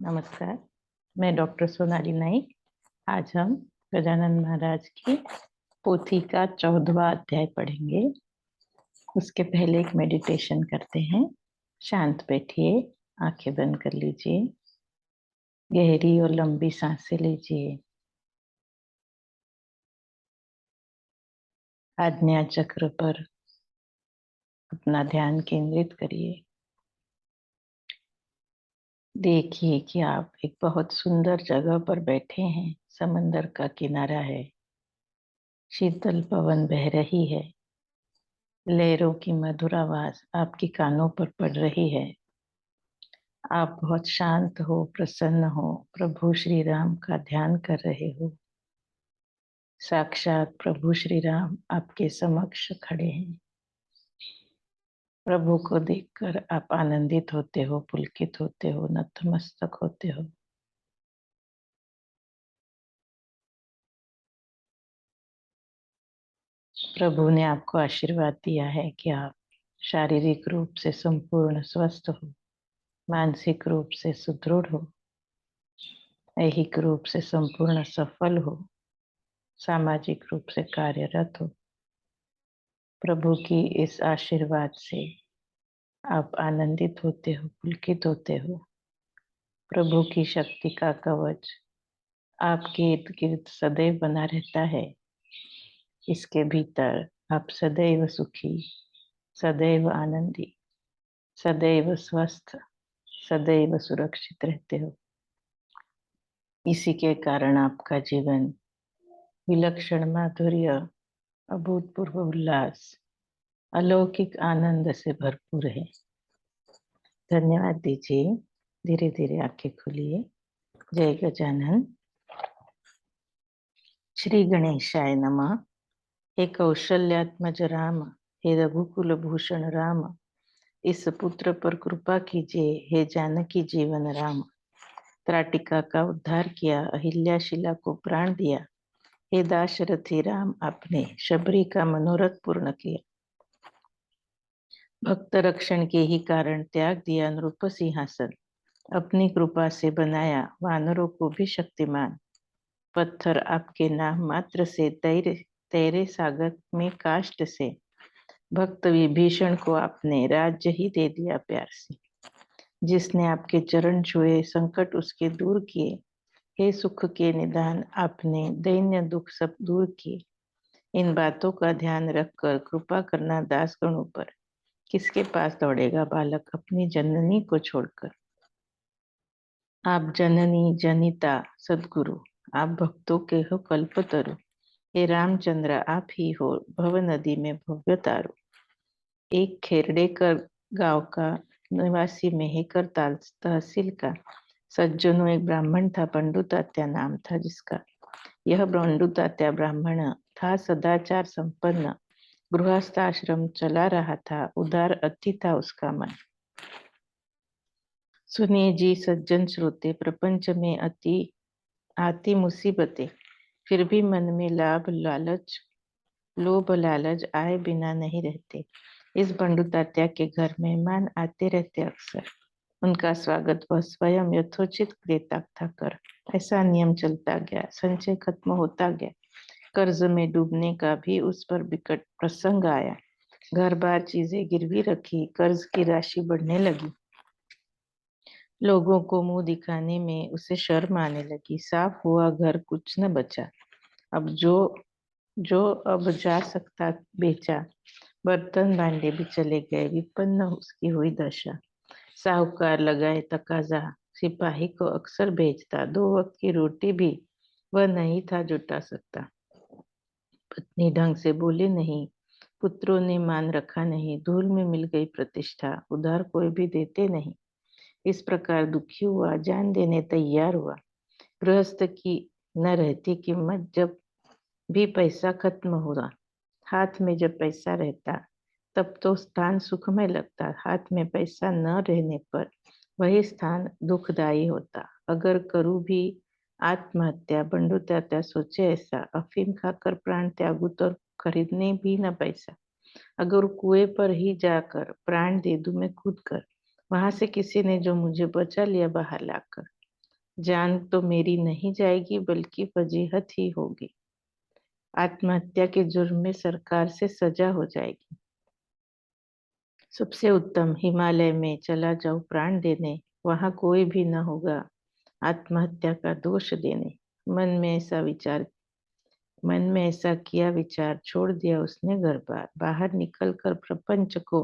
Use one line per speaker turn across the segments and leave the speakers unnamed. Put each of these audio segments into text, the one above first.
नमस्कार, मैं डॉक्टर सोनाली नाइक। आज हम गजानन महाराज की पोथी का 14वां अध्याय पढ़ेंगे। उसके पहले एक मेडिटेशन करते हैं। शांत बैठिए, आंखें बंद कर लीजिए, गहरी और लंबी सांसें लीजिए। आज्ञा चक्र पर अपना ध्यान केंद्रित करिए। देखिए कि आप एक बहुत सुंदर जगह पर बैठे हैं। समंदर का किनारा है, शीतल पवन बह रही है, लहरों की मधुर आवाज आपके कानों पर पड़ रही है। आप बहुत शांत हो, प्रसन्न हो, प्रभु श्री राम का ध्यान कर रहे हो। साक्षात प्रभु श्री राम आपके समक्ष खड़े हैं। प्रभु को देखकर आप आनंदित होते हो, पुलकित होते हो, नतमस्तक होते हो। प्रभु ने आपको आशीर्वाद दिया है कि आप शारीरिक रूप से संपूर्ण स्वस्थ हो, मानसिक रूप से सुदृढ़ हो, ऐहिक रूप से संपूर्ण सफल हो, सामाजिक रूप से कार्यरत हो। प्रभु की इस आशीर्वाद से आप आनंदित होते हो, पुलकित होते हो। प्रभु की शक्ति का कवच आपके इर्द गिर्द सदैव बना रहता है। इसके भीतर आप सदैव सुखी, सदैव आनंदी, सदैव स्वस्थ, सदैव सुरक्षित रहते हो। इसी के कारण आपका जीवन विलक्षण माधुर्य, अभूतपूर्व उल्लास, अलौकिक आनंद से भरपूर है। धन्यवाद दीजिए। धीरे धीरे आंखें खोलिए। जय गजानन। श्री गणेशाय नमः। हे कौशल्यात्मज राम, हे रघुकुल भूषण राम, इस पुत्र पर कृपा कीजिए। हे जानकी जीवन राम, त्राटिका का उद्धार किया, अहिल्या शिला को प्राण दिया। हे दाशरथी राम, आपने शबरी का मनोरथ पूर्ण किया। भक्त रक्षण के ही कारण त्याग दिया नृप सिंहासन, अपनी कृपा से बनाया वानरों को भी शक्तिमान। पत्थर आपके नाम मात्र से तैरे सागर में काष्ठ से, भक्त विभीषण को आपने राज्य ही दे दिया प्यार से। जिसने आपके चरण छुए संकट उसके दूर किए, हे सुख के निदान आपने दैन्य दुख सब दूर किए। इन बातों का ध्यान रखकर कृपा करना दासगणों पर। किसके पास दौड़ेगा बालक अपनी जननी को छोड़कर। आप जननी जनिता सदगुरु, आप भक्तों के हो कल्पतरु। हे रामचंद्र, आप ही हो भव नदी में भव्य तारू। एक खेरडेकर गांव का निवासी मेहकर तहसील का सज्जनों एक ब्राह्मण था। बंडू तात्या नाम था जिसका। यह बंडू तात्या ब्राह्मण था, सदाचार संपन्न, गृहस्थ आश्रम चला रहा था, उदार अति था उसका मन। सुनिए जी सज्जन श्रोते, प्रपंच में अति आती मुसीबतें, फिर भी मन में लोभ लालच आए बिना नहीं रहते। इस बंडू तात्या के घर मेहमान आते रहते अक्सर। उनका स्वागत वह स्वयं यथोचित देता था कर। ऐसा नियम चलता गया, संचय खत्म होता गया। कर्ज में डूबने का भी उस पर विकट प्रसंग आया। घर बार चीजें गिरवी रखी, कर्ज की राशि बढ़ने लगी। लोगों को मुंह दिखाने में उसे शर्म आने लगी। साफ हुआ घर कुछ न बचा। अब जो जो अब जा सकता बेचा, बर्तन भांडे भी चले गए। विपन्न उसकी हुई दशा। साहूकार लगाए तकाजा, सिपाही को अक्सर भेजता। 2 वक्त की रोटी भी वह नहीं था जुटा सकता। पत्नी ढंग से बोले नहीं, पुत्रों ने मान रखा नहीं। धूल में मिल गई प्रतिष्ठा, उधार कोई भी देते नहीं। इस प्रकार दुखी हुआ, जान देने तैयार हुआ। गृहस्थ की न रहती कीमत। जब भी पैसा खत्म हुआ, हाथ में जब पैसा रहता तब तो स्थान सुखमय लगता। हाथ में पैसा न रहने पर वही स्थान दुखदायी होता। अगर करूँ भी आत्महत्या, बंडू तात्या सोचे ऐसा। अफीम खाकर प्राण त्यागू तो खरीदने भी न पैसा। अगर कुएं पर ही जाकर प्राण दे दूं मैं कूद कर, वहां से किसी ने जो मुझे बचा लिया बाहर लाकर। जान तो मेरी नहीं जाएगी बल्कि फजीहत ही होगी। आत्महत्या के जुर्म में सरकार से सजा हो जाएगी। सबसे उत्तम हिमालय में चला जाऊं प्राण देने, वहां कोई भी न होगा आत्महत्या का दोष देने। मन में ऐसा विचार मन में ऐसा किया, विचार छोड़ दिया उसने घर बार। बाहर निकलकर प्रपंच को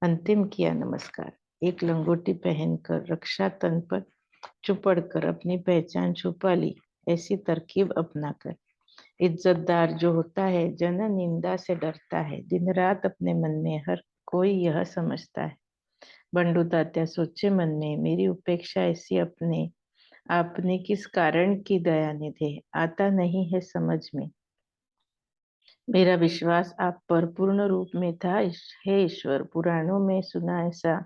अंतिम किया नमस्कार। एक लंगोटी पहनकर रक्षा तन पर चुपड़ कर अपनी पहचान छुपा ली, ऐसी तरकीब अपनाकर। इज्जतदार जो होता है जन निंदा से डरता है, दिन रात अपने मन में हर कोई यह समझता है। बंडू तात्या सोचे मन में, मेरी उपेक्षा ऐसी अपने आपने किस कारण की दया निधे, आता नहीं है समझ में। मेरा विश्वास आप पर पूर्ण रूप में था। हे ईश्वर, पुराणों में सुना ऐसा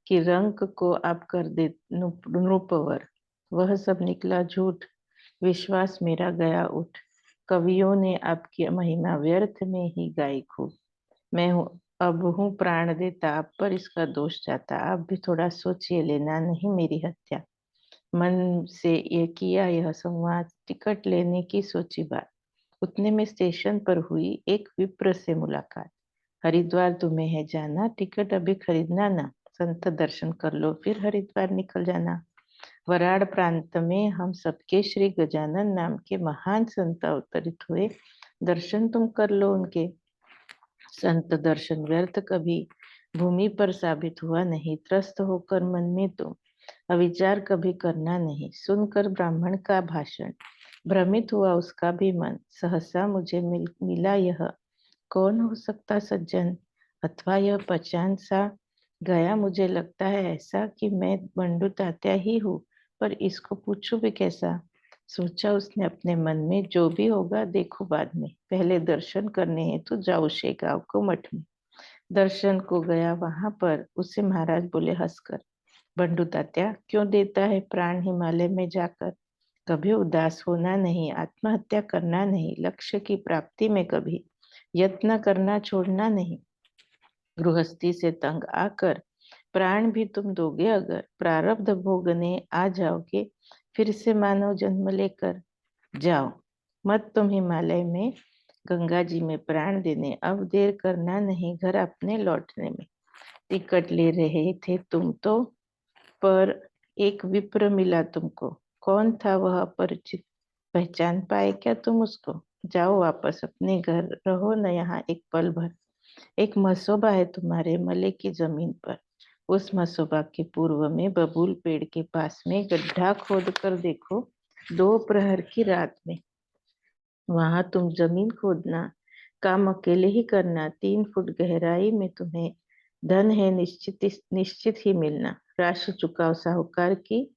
कि रंक को आप कर दे नृपवर, वह सब निकला झूठ, विश्वास मेरा गया उठ। कवियों ने आपकी महिमा व्यर्थ में ही गाई खूब। मैं हूँ अब हूँ प्राण देता, आप पर इसका दोष जाता। आप भी थोड़ा सोचिए, लेना नहीं मेरी हत्या। मन से ये किया यह संवाद, टिकट लेने की सोची बात। उतने में स्टेशन पर हुई एक विप्र से मुलाकात। हरिद्वार तुम्हें है जाना, टिकट अभी खरीदना ना, संत दर्शन कर लो फिर हरिद्वार निकल जाना। वराड़ प्रांत में हम सबके श्री गजानन नाम के महान संत अवतरित हुए, दर्शन तुम कर लो उनके। संत दर्शन व्यर्थ कभी भूमि पर साबित हुआ नहीं, त्रस्त होकर मन में तुम अविचार कभी करना नहीं। सुनकर ब्राह्मण का भाषण भ्रमित हुआ उसका भी मन, सहसा मुझे मिला यह कौन हो सकता सज्जन, अथवा यह पहचान सा गया मुझे लगता है ऐसा कि मैं बंडू तात्या ही हूँ, पर इसको पूछूं भी कैसा। सोचा उसने अपने मन में, जो भी होगा देखो बाद में, पहले दर्शन करने हेतु जाओ शेगांव को मठ में। दर्शन को गया, वहां पर उसे महाराज बोले हंसकर, बंडू तात्या क्यों देता है प्राण हिमालय में जाकर। कभी उदास होना नहीं, आत्महत्या करना नहीं, लक्ष्य की प्राप्ति में कभी यत्न करना छोड़ना नहीं। गृहस्थी से तंग आकर प्राण भी तुम दोगे अगर, प्रारब्ध भोगने आ जाओगे फिर से मानव जन्म लेकर। जाओ मत तुम हिमालय में गंगा जी में प्राण देने, अब देर करना नहीं घर अपने लौटने में। टिकट ले रहे थे तुम तो, पर एक विप्र मिला तुमको। कौन था वह अपरिचित, पहचान पाए क्या तुम उसको। जाओ वापस अपने घर, रहो न यहाँ एक पल भर। एक मसोबा है तुम्हारे मले की जमीन पर, उस मसोबा के पूर्व में बबूल पेड़ के पास में गड्ढा खोद कर देखो, दोपहर की रात में। वहां तुम जमीन खोदना, काम अकेले ही करना। 3 फुट गहराई में तुम्हें धन है निश्चित निश्चित ही मिलना। राशि चुकाओ साहूकार की,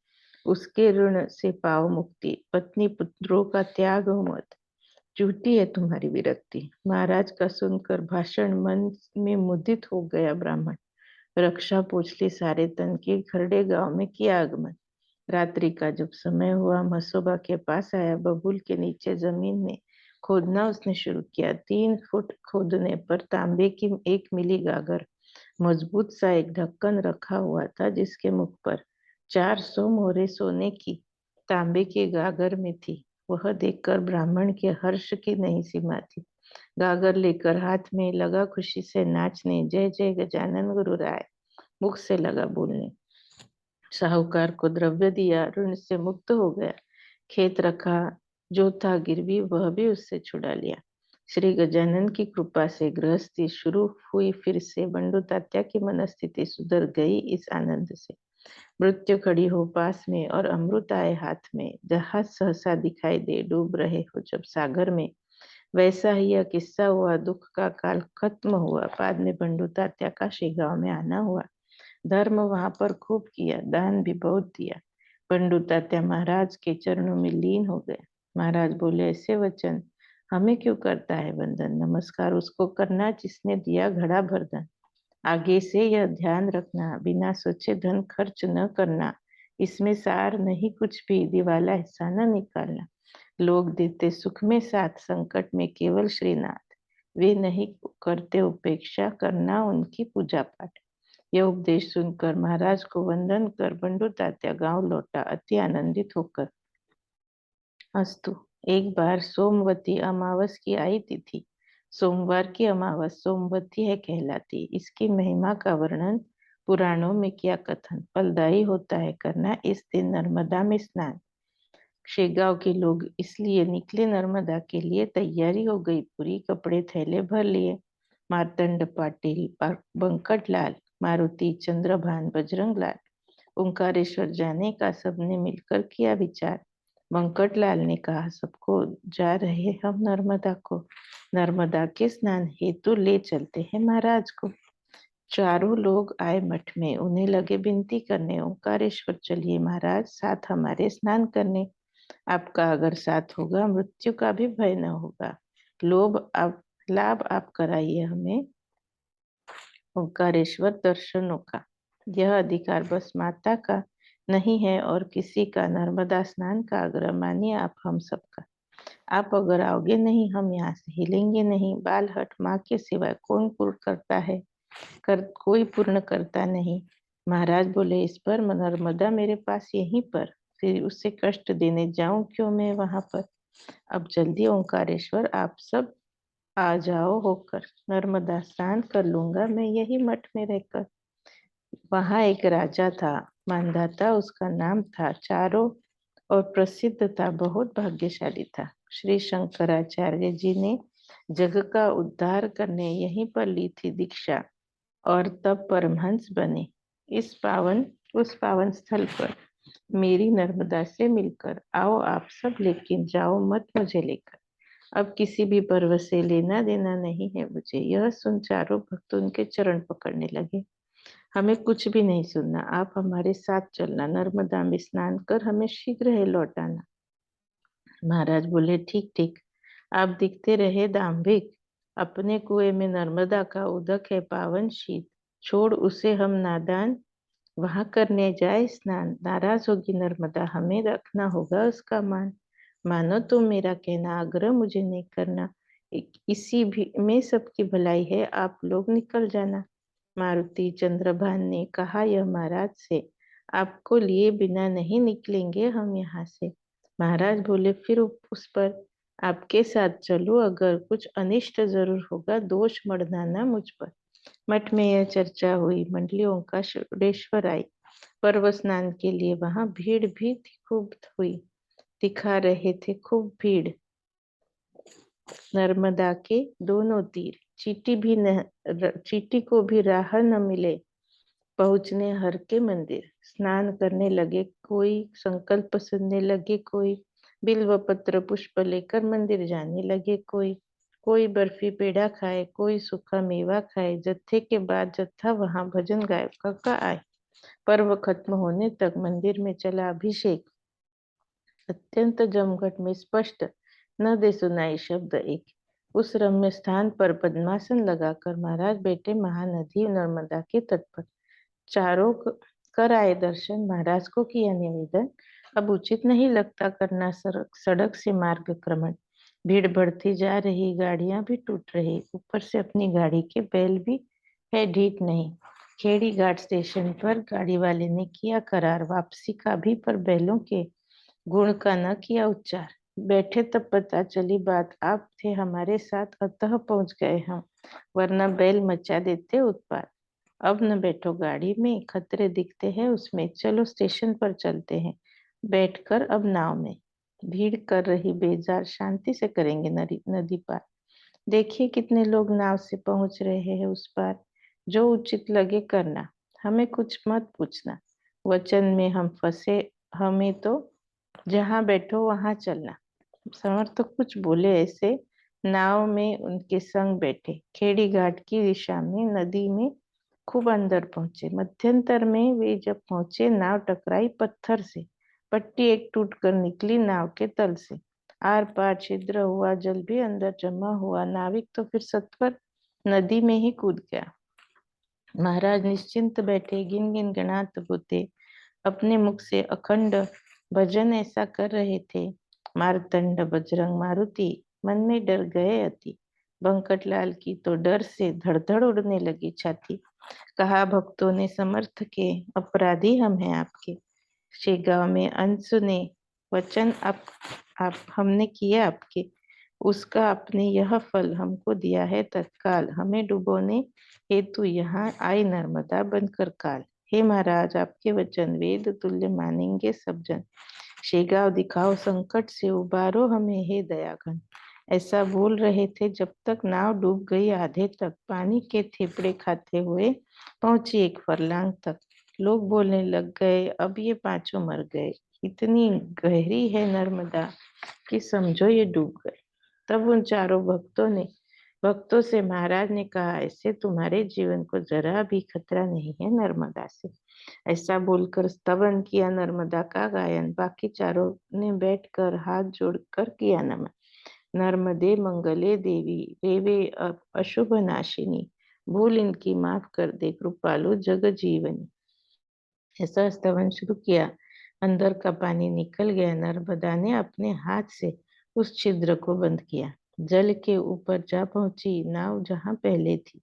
उसके ऋण से पाओ मुक्ति। पत्नी पुत्रों का त्याग हो मत, झूठी है तुम्हारी विरक्ति। महाराज का सुनकर भाषण मन में मुदित हो गया ब्राह्मण। रक्षा पूछ ली सारे तन की, खरड़े गांव में किया आगमन। रात्रि का जब समय हुआ मसोबा के पास आया, बबूल के नीचे जमीन में खोदना उसने शुरू किया। 3 फुट खोदने पर तांबे की एक मिली गागर, मजबूत सा एक ढक्कन रखा हुआ था जिसके मुख पर 400 मोहरे सोने की तांबे की गागर में थी। वह देखकर ब्राह्मण के हर्ष की नहीं सीमा थी। गागर लेकर हाथ में लगा खुशी से नाचने, जय जय गजानन गुरु राय मुख से लगा बोलने। साहूकार को द्रव्य दिया, ऋण से मुक्त हो गया। खेत रखा जो था गिरवी, वह भी उससे छुड़ा लिया। श्री गजानन की कृपा से गृहस्थी शुरू हुई फिर से। बंडू तात्या की मनस्थिति सुधर गई इस आनंद से। मृत्यु खड़ी हो पास में और अमृत आए हाथ में। जहाज सहसा दिखाई दे, डूब रहे हो जब सागर में, वैसा ही यह किस्सा हुआ। दुख का काल खत्म हुआ, बाद में बंडू तात्या का शेगांव में आना हुआ। धर्म वहां पर खूब किया, दान भी बहुत दिया। बंडू तात्या महाराज के चरणों में लीन हो गए। महाराज बोले, ऐसे वचन हमें क्यों करता है वंदन, नमस्कार उसको करना जिसने दिया घड़ा भर धन। आगे से यह ध्यान रखना, बिना सोचे धन खर्च न करना, इसमें सार नहीं कुछ भी, दिवाला हिस्सा न निकालना। लोग देते सुख में साथ, संकट में केवल श्रीनाथ, वे नहीं करते उपेक्षा, करना उनकी पूजा पाठ। यह उपदेश सुनकर महाराज को वंदन कर बंडू तात्या गांव लौटा, अति आनंदित होकर। अस्तु। एक बार सोमवती अमावस की आई तिथि। सोमवार की अमावस सोमवती है कहलाती। इसकी महिमा का वर्णन पुराणों में क्या कथन। फलदायी होता है करना इस दिन नर्मदा में स्नान। शेगांव के लोग इसलिए निकले नर्मदा के लिए। तैयारी हो गई पूरी, कपड़े थैले भर लिए। मार्तंड पाटिल, बंकटलाल, मारुति, चंद्रभान, बजरंग लाल, ओंकारेश्वर जाने का सबने मिलकर किया विचार। बंकटलाल ने कहा, सबको जा रहे हम नर्मदा को, नर्मदा के स्नान हेतु ले चलते हैं महाराज को। चारों लोग आए मठ में, उन्हें लगे विनती करने, ओंकारेश्वर चलिए महाराज साथ हमारे स्नान करने। आपका अगर साथ होगा मृत्यु का भी भय न होगा। लाभ आप कराइए हमें ओंकारेश्वर दर्शनों का। यह अधिकार बस माता का नहीं है और किसी का। नर्मदा स्नान का आग्रह मानिए आप हम सबका। आप अगर आओगे नहीं हम यहाँ से हिलेंगे नहीं। बालहट माँ के सिवाय कौन पूर्ण करता है, कोई पूर्ण करता नहीं। महाराज बोले, इस पर नर्मदा मेरे पास यहीं पर, फिर उससे कष्ट देने जाऊं क्यों मैं वहां पर। अब जल्दी ओंकारेश्वर आप सब आ जाओ होकर, नर्मदा स्नान कर लूंगा मैं यही मठ में रहकर। वहां एक राजा था, मानधाता उसका नाम था। चारों और प्रसिद्ध था, बहुत भाग्यशाली था। श्री शंकराचार्य जी ने जग का उद्धार करने यहीं पर ली थी दीक्षा और तब परमहंस बने। उस पावन स्थल पर मेरी नर्मदा से मिलकर आओ आप सब, लेकिन जाओ मत मुझे लेकर। अब किसी भी पर्व से लेना देना नहीं है मुझे। यह सुन चारों भक्त उनके चरण पकड़ने लगे। हमें कुछ भी नहीं सुनना, आप हमारे साथ चलना, नर्मदा में स्नान कर हमें शीघ्र है लौटाना। महाराज बोले, ठीक ठीक, आप दिखते रहे दाम्भिक। अपने कुएं में नर्मदा का उदक है पावन शीत, छोड़ उसे हम नादान वहां करने जाए स्नान। नाराज होगी नर्मदा, हमें रखना होगा उसका मान। मानो तो मेरा कहना, आग्रह मुझे नहीं करना। इसी भी में सबकी भलाई है, आप लोग निकल जाना। मारुति चंद्रभान ने कहा, यह महाराज से, आपको लिए बिना नहीं निकलेंगे हम यहाँ से। महाराज बोले, फिर उस पर आपके साथ चलो, अगर कुछ अनिष्ट जरूर होगा दोष मढ़ना मुझ पर। मठ में यह चर्चा हुई। मंडलियों का शुक्रेश्वर आई। पर्व स्नान के लिए वहां भीड़ भी खूब हुई। दिखा रहे थे खूब भीड़ नर्मदा के दोनों तीर। चीटी को भी राह न मिले पहुंचने हर के मंदिर। स्नान करने लगे कोई, संकल्प सुनने लगे कोई, बिल्व पत्र पुष्प लेकर मंदिर जाने लगे कोई बर्फी पेड़ा खाए, कोई सूखा मेवा खाए। जत्थे के बाद जत्था वहां भजन गायक का आए। पर्व खत्म होने तक मंदिर में चला अभिषेक। अत्यंत जमघट में स्पष्ट न दे सुनाई शब्द एक। उस रम्य स्थान पर पद्मासन लगाकर महाराज बैठे महानदी नर्मदा के तट पर। चारों कर आए दर्शन, महाराज को किया निवेदन। अब उचित नहीं लगता करना सड़क से मार्गक्रमण। भीड़ बढ़ती जा रही, गाड़ियां भी टूट रही, ऊपर से अपनी गाड़ी के बैल भी है ढीठ नहीं। खेड़ी घाट स्टेशन पर गाड़ी वाले ने किया करार वापसी का भी, पर बैलों के गुण का न किया उच्चार। बैठे तब पता चली बात, आप थे हमारे साथ अतः पहुंच गए हम, वरना बैल मचा देते उत्पात। अब न बैठो गाड़ी में, खतरे दिखते हैं उसमें, चलो स्टेशन पर चलते हैं बैठकर अब नाव में। भीड़ कर रही बेजार, शांति से करेंगे नदी पार। देखिए कितने लोग नाव से पहुंच रहे हैं उस पार। जो उचित लगे करना, हमें कुछ मत पूछना। वचन में हम फंसे, हमें तो जहाँ बैठो वहां चलना। समर्थ कुछ बोले ऐसे, नाव में उनके संग बैठे। खेड़ी घाट की दिशा में नदी में खूब अंदर पहुंचे। मध्यंतर में वे जब पहुंचे, नाव टकराई पत्थर से। पट्टी एक टूटकर निकली नाव के तल से। आर पार छिद्र हुआ, जल भी अंदर जमा हुआ। नाविक तो फिर सत्वर नदी में ही कूद गया। महाराज निश्चिंत बैठे, गिन गिन गणात होते, अपने मुख से अखंड भजन ऐसा कर रहे थे। मारतंड बजरंग मारुति मन में डर गए अति। बंकटलाल की तो डर से धड़धड़ उड़ने लगी छाती। कहा भक्तों ने समर्थ के, अपराधी हम हैं आपके। शेगांव में अंश ने वचन आप हमने किया आपके, उसका आपने यह फल हमको दिया है तत्काल। हमें डुबोने हेतु यहाँ आई नर्मदा बनकर काल। हे महाराज, आपके वचन वेद तुल्य मानेंगे सब जन। शेगांव दिखाओ संकट से उबारो हमें, हे दयाघन। ऐसा बोल रहे थे जब तक नाव डूब गई आधे तक। पानी के थेपड़े खाते हुए पहुंची एक फरलांग तक। लोग बोलने लग गए, अब ये पांचों मर गए। इतनी गहरी है नर्मदा कि समझो ये डूब गए। तब उन चारों भक्तों से महाराज ने कहा, ऐसे तुम्हारे जीवन को जरा भी खतरा नहीं है नर्मदा से। ऐसा बोलकर स्तवन किया नर्मदा का गायन। बाकी चारों ने बैठकर हाथ जोड़कर किया नमन। नर्मदे मंगले देवी, रेवे अशुभ नाशिनी, भूल इनकी माफ कर दे कृपालु जग जीवनी। ऐसा स्तवन शुरू किया, अंदर का पानी निकल गया। नर्मदा ने अपने हाथ से उस छिद्र को बंद किया। जल के ऊपर जा पहुंची नाव जहां पहले थी।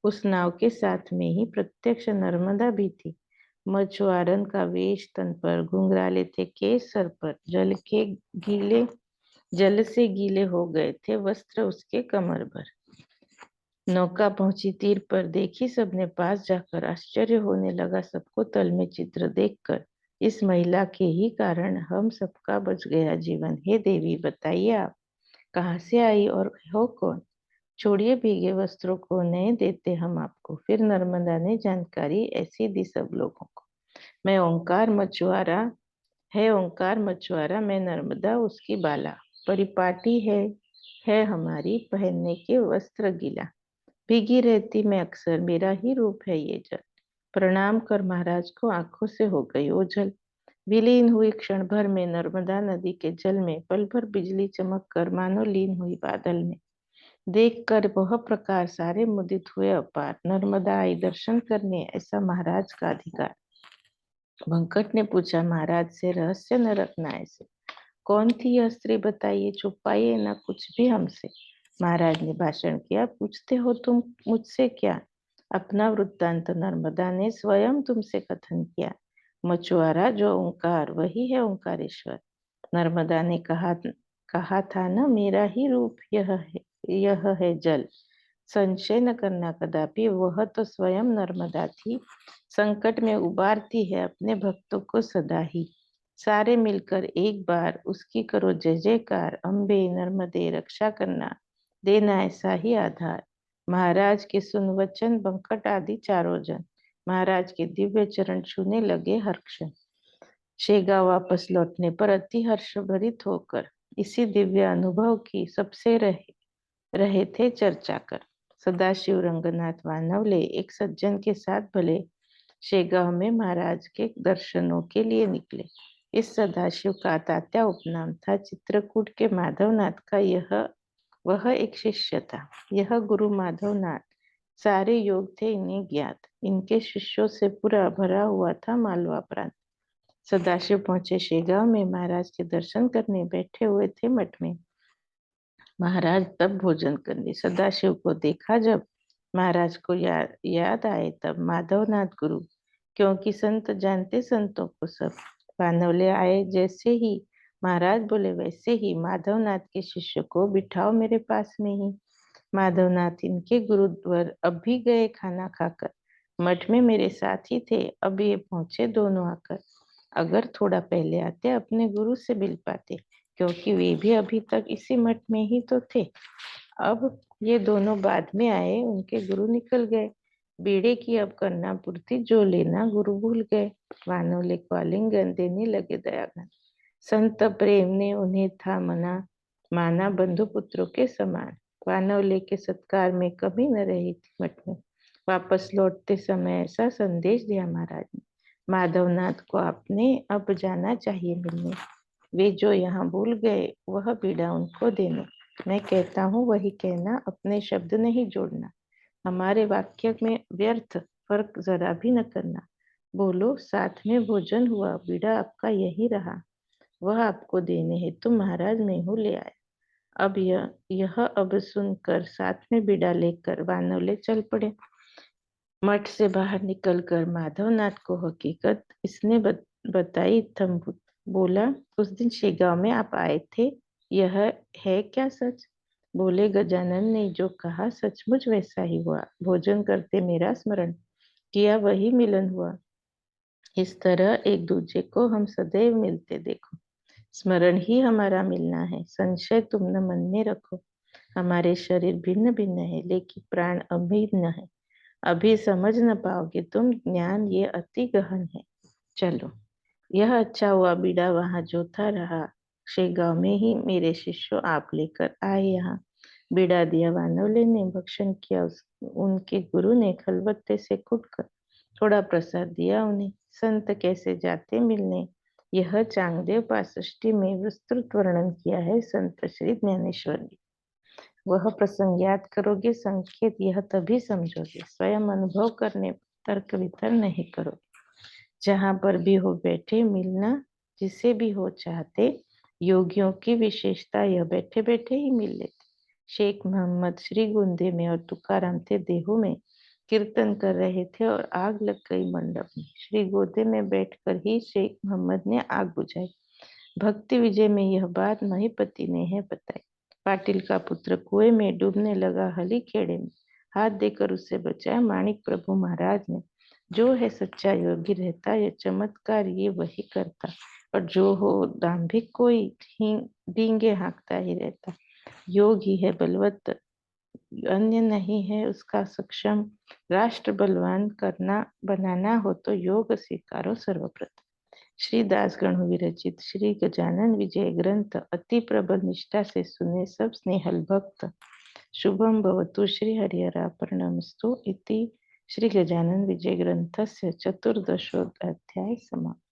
उस नाव के साथ में ही प्रत्यक्ष नर्मदा भी थी। मछुआरन का वेश तन पर, घुंघराले थे केस सर पर। जल से गीले हो गए थे वस्त्र उसके कमर भर। नौका पहुंची तीर पर, देखी सबने पास जाकर। आश्चर्य होने लगा सबको तल में चित्र देखकर। इस महिला के ही कारण हम सबका बच गया जीवन। हे देवी, बताइए आप कहाँ से आई और हो कौन? छोड़िए भीगे वस्त्रों को, नए देते हम आपको। फिर नर्मदा ने जानकारी ऐसी दी सब लोगों को। मैं ओंकार मछुआरा है, ओंकार मछुआरा मैं नर्मदा उसकी बाला। परिपाटी है हमारी, पहनने के वस्त्र गीला। भीगी रहती मैं अक्सर, मेरा ही रूप है ये जल। प्रणाम कर महाराज को, आंखों से हो गई ओझल। विलीन हुई क्षण भर में नर्मदा नदी के जल में। पल भर बिजली चमक कर मानो लीन हुई बादल में। देख कर वह प्रकार सारे मुदित हुए अपार। नर्मदा आई दर्शन करने, ऐसा महाराज का अधिकार। बंकट ने पूछा महाराज से, रहस्य न रखना ऐसे। कौन थी यह स्त्री बताइए, छुपाइए ना कुछ भी हमसे। महाराज ने भाषण किया, पूछते हो तुम मुझसे क्या? अपना वृत्तांत नर्मदा ने स्वयं तुमसे कथन किया। मछुआरा जो ओंकार, वही है ओंकारेश्वर। नर्मदा ने कहा था न, मेरा ही रूप यह है जल। संशय न करना कदापि, वह तो स्वयं नर्मदा थी। संकट में उबारती है अपने भक्तों को सदा ही। सारे मिलकर एक बार उसकी करो जय जयकार। अम्बे नर्मदे रक्षा करना, देना ऐसा ही आधार। महाराज के सुन वचन, बंकट आदि चारों जन। महाराज के दिव्य चरण छूने लगे हर क्षण। शेगांव वापस लौटने पर अति हर्षभरित होकर इसी दिव्य अनुभव की सबसे रहे थे चर्चा कर। सदाशिव रंगनाथ वानवले एक सज्जन के साथ भले शेगांव में महाराज के दर्शनों के लिए निकले। इस सदाशिव का तात्या उपनाम था चित्रकूट के माधवनाथ का। वह एक शिष्य था। यह गुरु माधवनाथ सारे योग थे इन्हें ज्ञात। इनके शिष्यों से पूरा भरा हुआ था मालवा प्रांत। सदाशिव पहुंचे शेगांव में, महाराज के दर्शन करने बैठे हुए थे मठ में। महाराज तब भोजन करने। सदाशिव को देखा जब महाराज को याद आए तब माधवनाथ गुरु, क्योंकि संत जानते संतों को सब। वानवले आए जैसे ही महाराज बोले वैसे ही, माधवनाथ के शिष्य को बिठाओ मेरे पास में ही। माधवनाथ इनके गुरुद्वार अब भी गए खाना खाकर। मठ में मेरे साथ ही थे, अब ये पहुंचे दोनों आकर। अगर थोड़ा पहले आते अपने गुरु से मिल पाते, क्योंकि वे भी अभी तक इसी मठ में ही तो थे। अब ये दोनों बाद में आए, उनके गुरु निकल गए। बीड़े की अब करना पूर्ति, जो लेना गुरु भूल गए। वानवले को आलिंगन देने लगे दयाघन। संत प्रेम ने उन्हें था माना बंधु पुत्रों के समान। वानवले के सत्कार में कमी न रही थी मठ में। वापस लौटते समय ऐसा संदेश दिया महाराज ने, माधवनाथ को आपने अब जाना चाहिए मिलने। वे जो यहाँ भूल गए वह पीड़ा उनको देना। मैं कहता हूँ वही कहना, अपने शब्द नहीं जोड़ना। हमारे वाक्य में व्यर्थ फर्क जरा भी न करना। बोलो साथ में भोजन हुआ, बीड़ा आपका यही रहा। वह आपको देने है तो महाराज मैं हूँ ले आया। अब यह अब सुनकर साथ में बीड़ा लेकर वानवले चल पड़े। मठ से बाहर निकलकर माधवनाथ को हकीकत इसने बताई। थम बोला, उस दिन शेगांव में आप आए थे, यह है क्या सच? बोले, गजानन ने जो कहा सचमुच वैसा ही हुआ। भोजन करते मेरा स्मरण किया, वही मिलन हुआ। इस तरह एक दूजे को हम सदैव मिलते देखो। स्मरण ही हमारा मिलना है। संशय तुम न मन में रखो। हमारे शरीर भिन्न भिन्न है, लेकिन प्राण अभिन्न है। अभी समझ न पाओगे तुम, ज्ञान ये अति गहन है। चलो, यह अच्छा हुआ बीड़ा वहां जो था रहा। शेगांव में ही मेरे शिष्यों आप लेकर आए यहाँ। बीड़ा दिया वानवले ने, भक्षण किया उनके गुरु ने। खलबत्ते से कुटकर थोड़ा प्रसाद दिया उन्हें। संत कैसे जाते मिलने, यह चांगदेव पासष्टी में विस्तृत वर्णन किया है संत श्री ज्ञानेश्वर ने। वह प्रसंग याद करोगे, संकेत यह तभी समझोगे, स्वयं अनुभव करने तर्क वितर्क नहीं करो। जहां पर भी हो बैठे मिलना, जिसे भी हो चाहते। योगियों की विशेषता यह बैठे बैठे ही मिल लेते। शेख मोहम्मद श्री गुंदे में और तुकाराम थे देहू में, कीर्तन कर रहे थे और आग लग गई मंडप में। श्री गोदे में बैठकर ही शेख मोहम्मद ने आग बुझाई। भक्ति विजय में यह बात महिपति ने है बताई। पाटिल का पुत्र कुएं में डूबने लगा, हली खेड़े में हाथ देकर उसे बचाया माणिक प्रभु महाराज ने। जो है सच्चा योगी रहता, ये चमत्कार ये वही करता। और जो हो दाम्भिक कोई, डींगे हाँकता ही रहता। योग ही है बलवत्त, अन्य नहीं है उसका सक्षम। राष्ट्र बलवान करना बनाना हो तो योग स्वीकारो सर्वप्रथम। श्री दासगण विरचित श्री गजानन विजय ग्रंथ अति प्रबल निष्ठा से सुने सब स्नेहल भक्त। शुभम भवतु श्री हरिहरार्पणमस्तु इति श्री गजानन विजय ग्रंथस्य चतुर्दशोऽध्यायः समाप्तः।